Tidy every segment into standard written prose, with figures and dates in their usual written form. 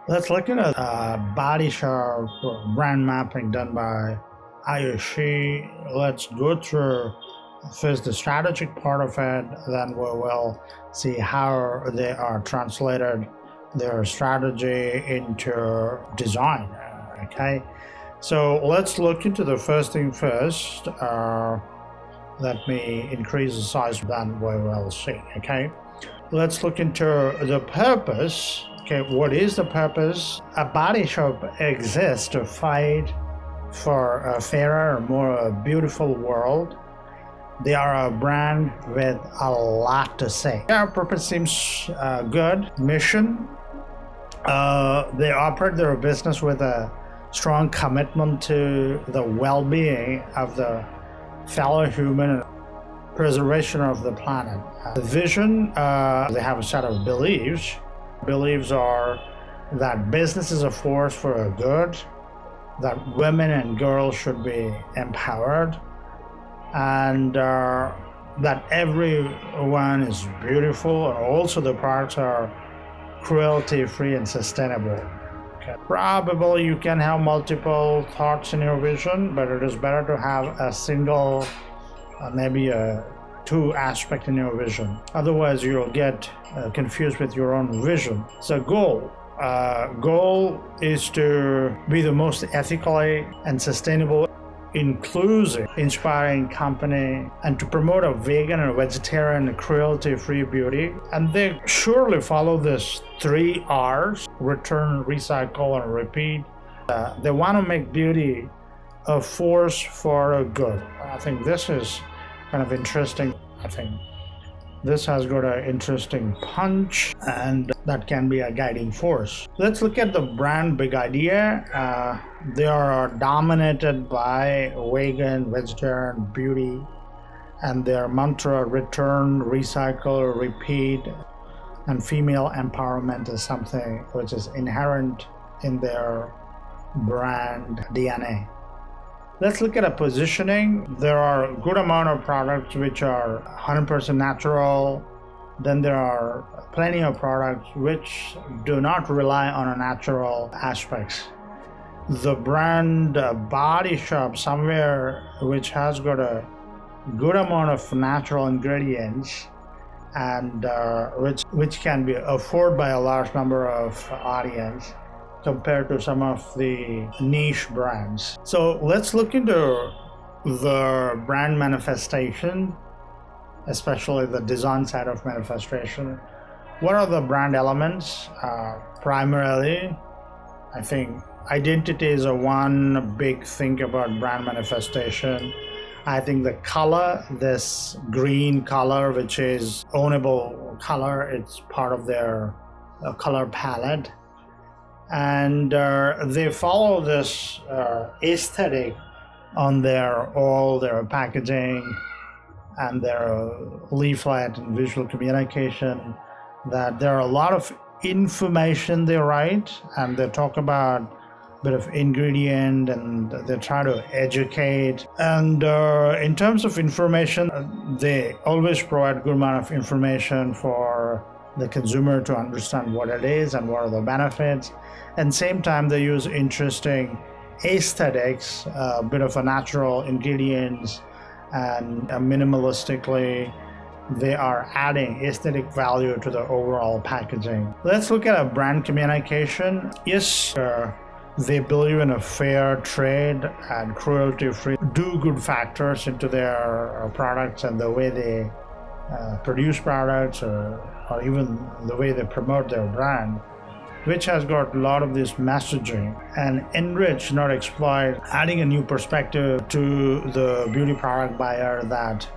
Let's look at a body shop brand mapping done by Ayushi. Let's go through first the strategic part of it, then we will see how they are translated their strategy into design. Okay, so let's look into the first thing first. Let me increase the size, then we will see. Okay, let's look into the purpose. Okay, what is the purpose? A body shop exists to fight for a fairer, more beautiful world. They are a brand with a lot to say. Their purpose seems good. Mission. They operate their business with a strong commitment to the well-being of the fellow human and preservation of the planet. The vision, they have a set of beliefs. Beliefs are that business is a force for a good, that women and girls should be empowered, and that everyone is beautiful, and also the products are cruelty-free and sustainable. Okay. Probably you can have multiple thoughts in your vision, but it is better to have a single, maybe a two aspect in your vision. Otherwise, you'll get confused with your own vision. So goal is to be the most ethically and sustainable, inclusive, inspiring company, and to promote a vegan and vegetarian cruelty-free beauty. And they surely follow this 3 R's: return, recycle, and repeat. They want to make beauty a force for a good. I think this is kind of interesting. I think this has got an interesting punch, and that can be a guiding force. Let's look at the brand big idea. They are dominated by vegan, vegetarian beauty, and their mantra: return, recycle, repeat. And female empowerment is something which is inherent in their brand DNA. Let's look at a positioning. There are a good amount of products which are 100% natural. Then there are plenty of products which do not rely on a natural aspects. The brand Body Shop somewhere which has got a good amount of natural ingredients, and which can be afforded by a large number of audience compared to some of the niche brands. So let's look into the brand manifestation, especially the design side of manifestation. What are the brand elements? Primarily, I think identity is a one big thing about brand manifestation. I think the color, this green color, which is ownable color, it's part of their color palette. And they follow this aesthetic on all their packaging and their leaflet and visual communication, that there are a lot of information they write, and they talk about a bit of ingredient, and they try to educate. And in terms of information, they always provide good amount of information for the consumer to understand what it is and what are the benefits. And same time, they use interesting aesthetics, a bit of a natural ingredients, and minimalistically they are adding aesthetic value to the overall packaging. Let's look at a brand communication. Yes, they believe in a fair trade and cruelty-free, do good factors into their products and the way they produce products, or even the way they promote their brand, which has got a lot of this messaging and enrich, not exploit, adding a new perspective to the beauty product buyer, that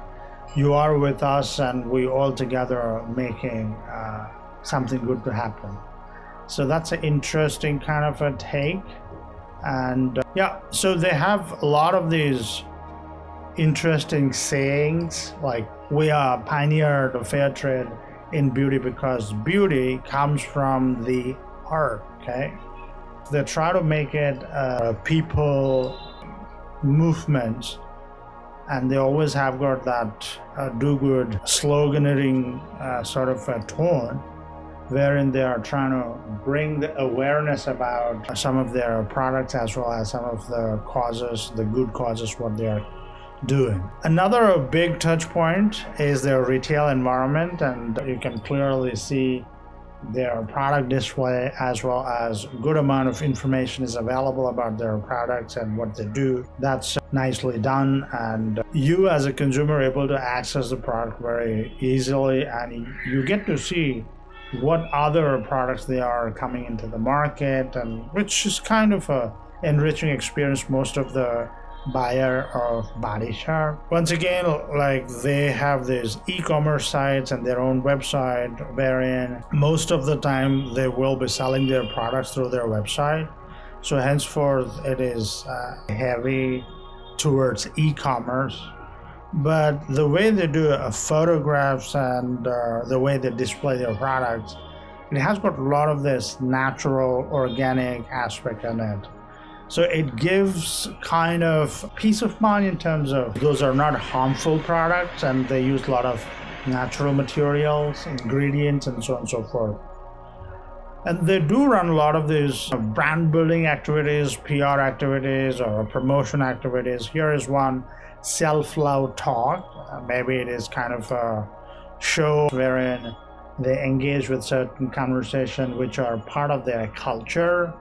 you are with us and we all together are making something good to happen. So that's an interesting kind of a take. And so they have a lot of these interesting sayings, like we are pioneered of fair trade in beauty because beauty comes from the art. Okay, they try to make it a people movement, and they always have got that do-good sloganeering sort of a tone, wherein they are trying to bring the awareness about some of their products as well as some of the causes, the good causes, what they are doing. Another big touch point is their retail environment, and you can clearly see their product display as well as good amount of information is available about their products and what they do. That's nicely done, and you as a consumer are able to access the product very easily, and you get to see what other products they are coming into the market, and which is kind of a enriching experience most of the buyer of Body Shop. Once again, like they have these e-commerce sites and their own website wherein most of the time they will be selling their products through their website. So henceforth it is heavy towards e-commerce. But the way they do photographs and the way they display their products, it has got a lot of this natural, organic aspect in it. So it gives kind of peace of mind in terms of those are not harmful products, and they use a lot of natural materials, ingredients, and so on and so forth. And they do run a lot of these brand building activities, PR activities, or promotion activities. Here is one, self-love talk. Maybe it is kind of a show wherein they engage with certain conversation which are part of their culture.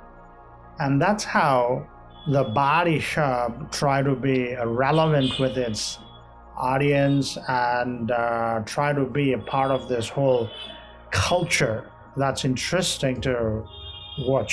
And that's how the Body Shop try to be relevant with its audience and try to be a part of this whole culture that's interesting to watch.